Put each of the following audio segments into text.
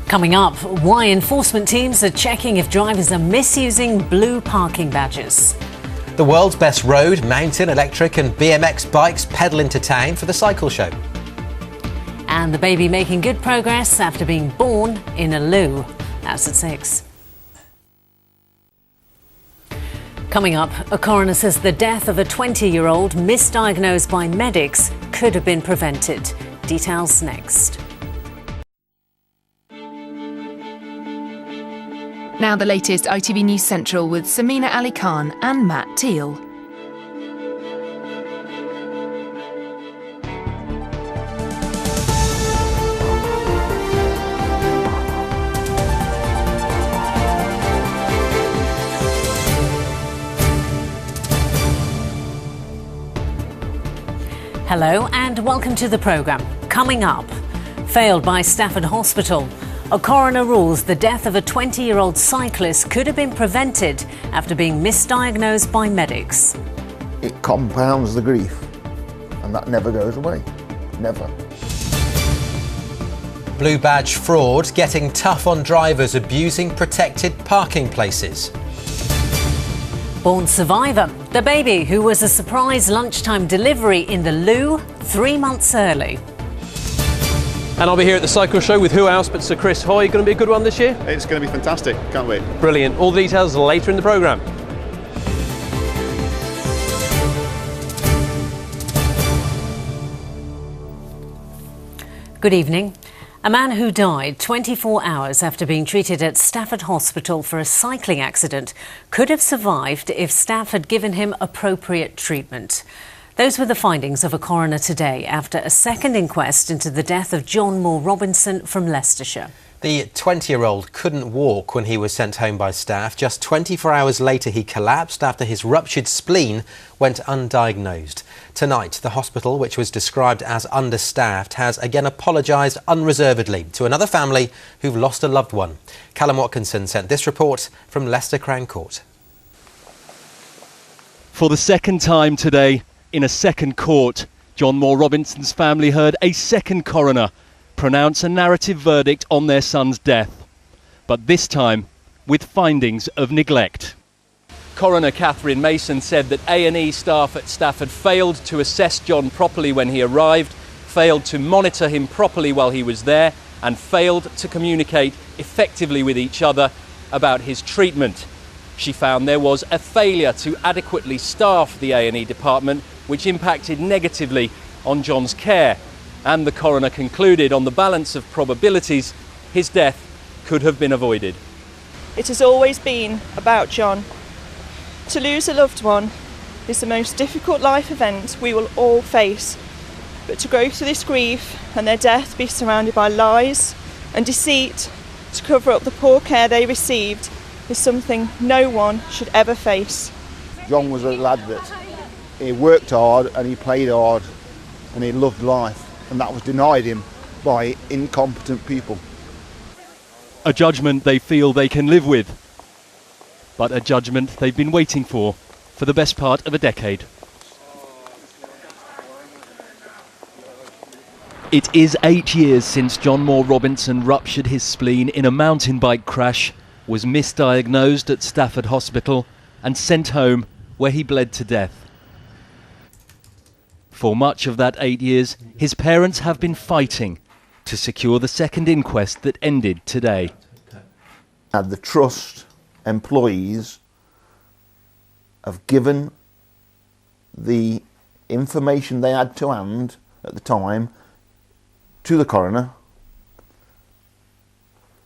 Coming up, why enforcement teams are checking if drivers are misusing blue parking badges. The world's best road, mountain, electric and BMX bikes pedal into town for the cycle show. And the baby making good progress after being born in a loo. That's at 6. Coming up, a coroner says the death of a 20-year-old misdiagnosed by medics could have been prevented. Details next. Now the latest ITV News Central with Samina Ali Khan and Matt Teal. Hello and welcome to the programme. Coming up, failed by Stafford Hospital. A coroner rules the death of a 20-year-old cyclist could have been prevented after being misdiagnosed by medics. It compounds the grief, and that never goes away. Never. Blue badge fraud getting tough on drivers abusing protected parking places. Born survivor, the baby who was a surprise lunchtime delivery in the loo 3 months early. And I'll be here at the cycle show with who else but Sir Chris Hoy. Going to be a good one this year? It's going to be fantastic, can't wait. Brilliant. All the details later in the programme. Good evening. A man who died 24 hours after being treated at Stafford Hospital for a cycling accident could have survived if staff had given him appropriate treatment. Those were the findings of a coroner today after a second inquest into the death of John Moore Robinson from Leicestershire. The 20-year-old couldn't walk when he was sent home by staff. Just 24 hours later, he collapsed after his ruptured spleen went undiagnosed. Tonight, the hospital, which was described as understaffed, has again apologised unreservedly to another family who've lost a loved one. Callum Watkinson sent this report from Leicester Crown Court. For the second time today, in a second court, John Moore Robinson's family heard a second coroner pronounce a narrative verdict on their son's death, but this time with findings of neglect. Coroner Catherine Mason said that A&E staff at Stafford failed to assess John properly when he arrived, failed to monitor him properly while he was there, and failed to communicate effectively with each other about his treatment. She found there was a failure to adequately staff the A&E department, which impacted negatively on John's care. And the coroner concluded, on the balance of probabilities, his death could have been avoided. It has always been about John. To lose a loved one is the most difficult life event we will all face. But to go through this grief and their death be surrounded by lies and deceit to cover up the poor care they received is something no one should ever face. John was a lad that he worked hard and he played hard and he loved life, and that was denied him by incompetent people. A judgment they feel they can live with, but a judgment they've been waiting for the best part of a decade. It is 8 years since John Moore Robinson ruptured his spleen in a mountain bike crash, was misdiagnosed at Stafford Hospital and sent home, where he bled to death. For much of that 8 years, his parents have been fighting to secure the second inquest that ended today. And the trust employees have given the information they had to hand at the time to the coroner,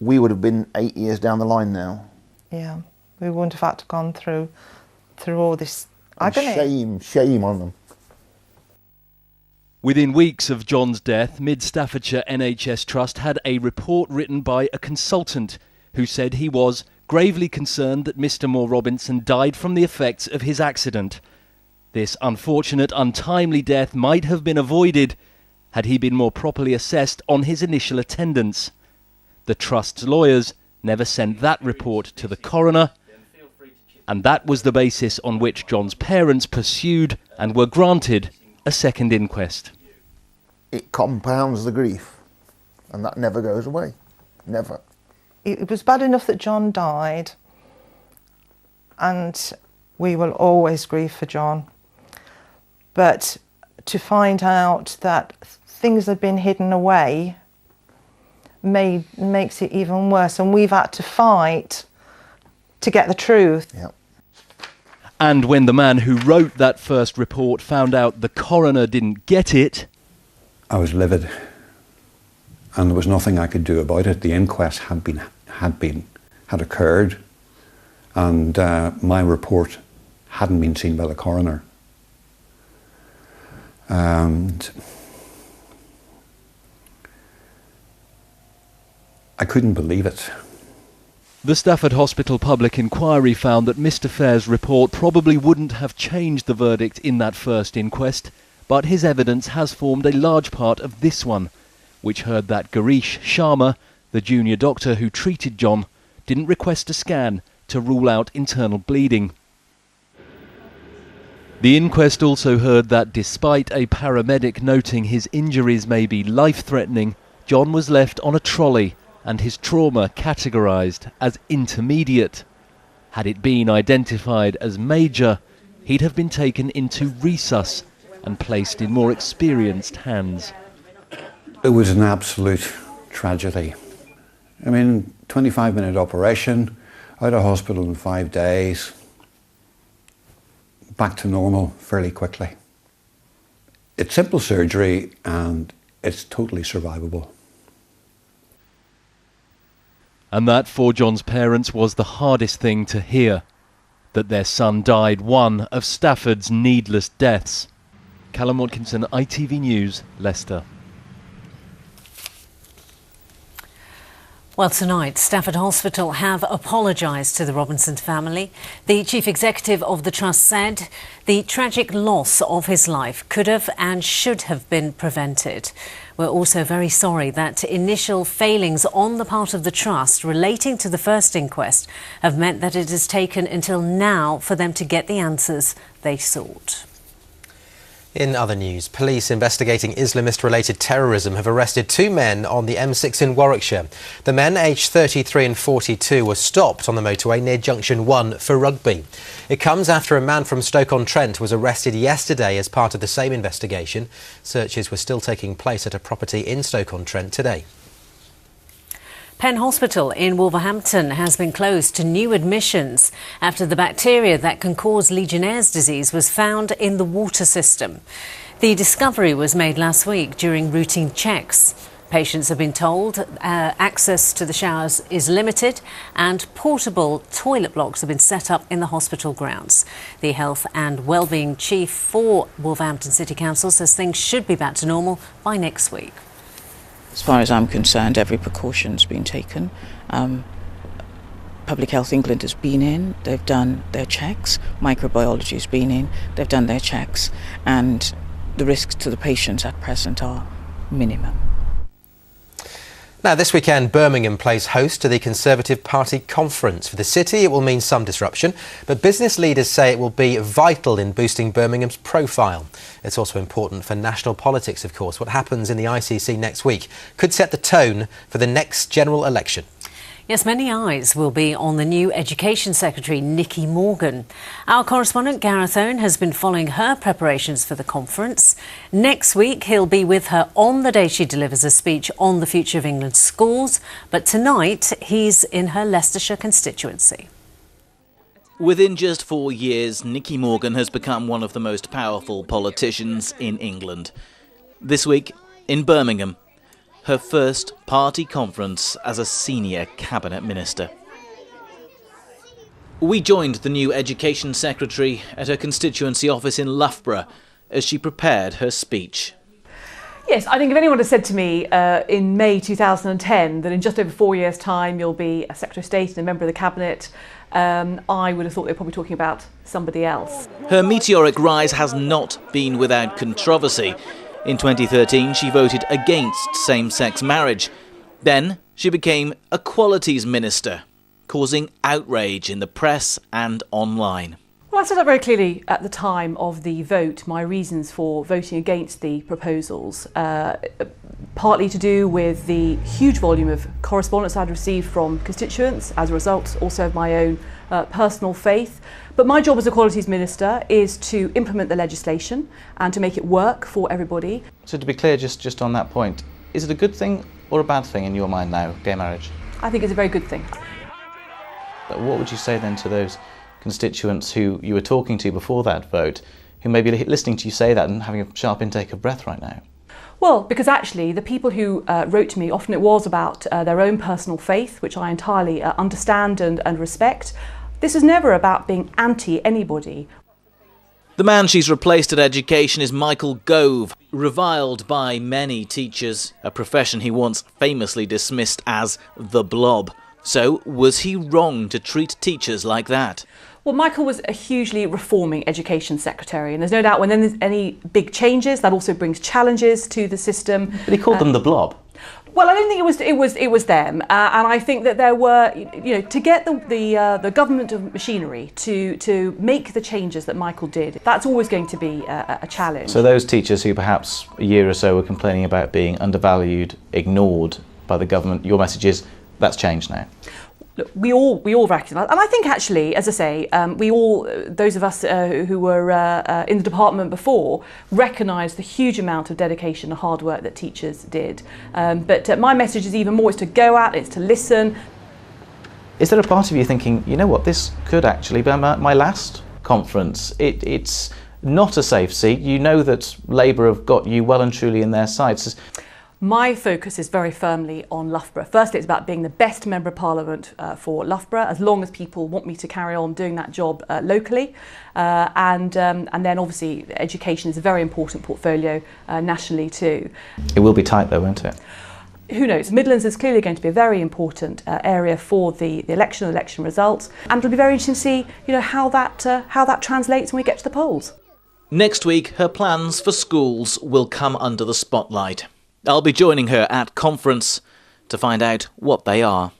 we would have been 8 years down the line now. Yeah, we wouldn't have had to gone through all this agony. Shame on them. Within weeks of John's death, Mid Staffordshire NHS Trust had a report written by a consultant who said he was gravely concerned that Mr. Moore Robinson died from the effects of his accident. This unfortunate, untimely death might have been avoided had he been more properly assessed on his initial attendance. The Trust's lawyers never sent that report to the coroner, and that was the basis on which John's parents pursued and were granted a second inquest. It compounds the grief, and that never goes away. Never. it was bad enough that John died, and we will always grieve for John. But to find out that things had been hidden away makes it even worse, and we've had to fight to get the truth. Yep. And when the man who wrote that first report found out the coroner didn't get it, I was livid, and there was nothing I could do about it. The inquest had occurred, and my report hadn't been seen by the coroner. And I couldn't believe it. The Stafford Hospital public inquiry found that Mr. Fair's report probably wouldn't have changed the verdict in that first inquest, but his evidence has formed a large part of this one, which heard that Garish Sharma, the junior doctor who treated John, didn't request a scan to rule out internal bleeding. The inquest also heard that despite a paramedic noting his injuries may be life-threatening, John was left on a trolley and his trauma categorised as intermediate. Had it been identified as major, he'd have been taken into resus and placed in more experienced hands. It was an absolute tragedy. I mean, 25-minute operation, out of hospital in 5 days, back to normal fairly quickly. It's simple surgery and it's totally survivable. And that, for John's parents, was the hardest thing to hear, that their son died one of Stafford's needless deaths. Callum Watkinson, ITV News, Leicester. Well, tonight, Stafford Hospital have apologised to the Robinson family. The chief executive of the trust said the tragic loss of his life could have and should have been prevented. We're also very sorry that initial failings on the part of the trust relating to the first inquest have meant that it has taken until now for them to get the answers they sought. In other news, police investigating Islamist-related terrorism have arrested 2 men on the M6 in Warwickshire. The men, aged 33 and 42, were stopped on the motorway near Junction 1 for rugby. It comes after a man from Stoke-on-Trent was arrested yesterday as part of the same investigation. Searches were still taking place at a property in Stoke-on-Trent today. Penn Hospital in Wolverhampton has been closed to new admissions after the bacteria that can cause Legionnaire's disease was found in the water system. The discovery was made last week during routine checks. Patients have been told access to the showers is limited and portable toilet blocks have been set up in the hospital grounds. The Health and Wellbeing Chief for Wolverhampton City Council says things should be back to normal by next week. As far as I'm concerned, every precaution's been taken. Public Health England has been in, they've done their checks. Microbiology's been in, they've done their checks. And the risks to the patients at present are minimum. Now, this weekend, Birmingham plays host to the Conservative Party conference. For the city, it will mean some disruption, but business leaders say it will be vital in boosting Birmingham's profile. It's also important for national politics, of course. What happens in the ICC next week could set the tone for the next general election. Yes, many eyes will be on the new Education Secretary, Nicky Morgan. Our correspondent Gareth Owen has been following her preparations for the conference. Next week, he'll be with her on the day she delivers a speech on the future of England's schools. But tonight, he's in her Leicestershire constituency. Within just 4 years, Nicky Morgan has become one of the most powerful politicians in England. This week, in Birmingham, her first party conference as a senior cabinet minister. We joined the new Education Secretary at her constituency office in Loughborough as she prepared her speech. Yes, I think if anyone had said to me in May 2010 that in just over 4 years' time you'll be a Secretary of State and a member of the Cabinet, I would have thought they were probably talking about somebody else. Her meteoric rise has not been without controversy. In 2013, she voted against same-sex marriage. Then she became Equalities Minister, causing outrage in the press and online. Well, I said that very clearly at the time of the vote, my reasons for voting against the proposals. partly to do with the huge volume of correspondence I'd received from constituents as a result also of my own personal faith. But my job as Equalities Minister is to implement the legislation and to make it work for everybody. So to be clear, just on that point, is it a good thing or a bad thing in your mind now, gay marriage? I think it's a very good thing. But what would you say then to those constituents who you were talking to before that vote, who may be listening to you say that and having a sharp intake of breath right now? Well, because actually the people who wrote to me, often it was about their own personal faith, which I entirely understand and respect. This is never about being anti-anybody. The man she's replaced at education is Michael Gove, reviled by many teachers, a profession he once famously dismissed as the blob. So, was he wrong to treat teachers like that? Well, Michael was a hugely reforming education secretary, and there's no doubt when there's any big changes, that also brings challenges to the system. But he called them the blob. Well, I don't think it was them, and I think that there were, to get the government of machinery to make the changes that Michael did. That's always going to be a challenge. So those teachers who perhaps a year or so were complaining about being undervalued, ignored by the government, your message is that's changed now. Look, we all recognise, and I think actually, as I say, those of us who were in the department before, recognise the huge amount of dedication and hard work that teachers did. But my message is even more: is to go out, it's to listen. Is there a part of you thinking, you know what, this could actually be my last conference? It's not a safe seat. You know that Labour have got you well and truly in their sights. My focus is very firmly on Loughborough. Firstly, it's about being the best Member of Parliament for Loughborough, as long as people want me to carry on doing that job locally. And then obviously education is a very important portfolio nationally too. It will be tight though, won't it? Who knows? Midlands is clearly going to be a very important area for the election results. And it'll be very interesting to see how that translates when we get to the polls. Next week, her plans for schools will come under the spotlight. I'll be joining her at conference to find out what they are.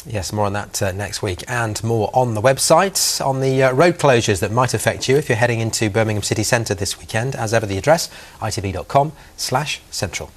Yes, more on that next week, and more on the website on the road closures that might affect you if you're heading into Birmingham city centre this weekend. As ever, the address itv.com/central.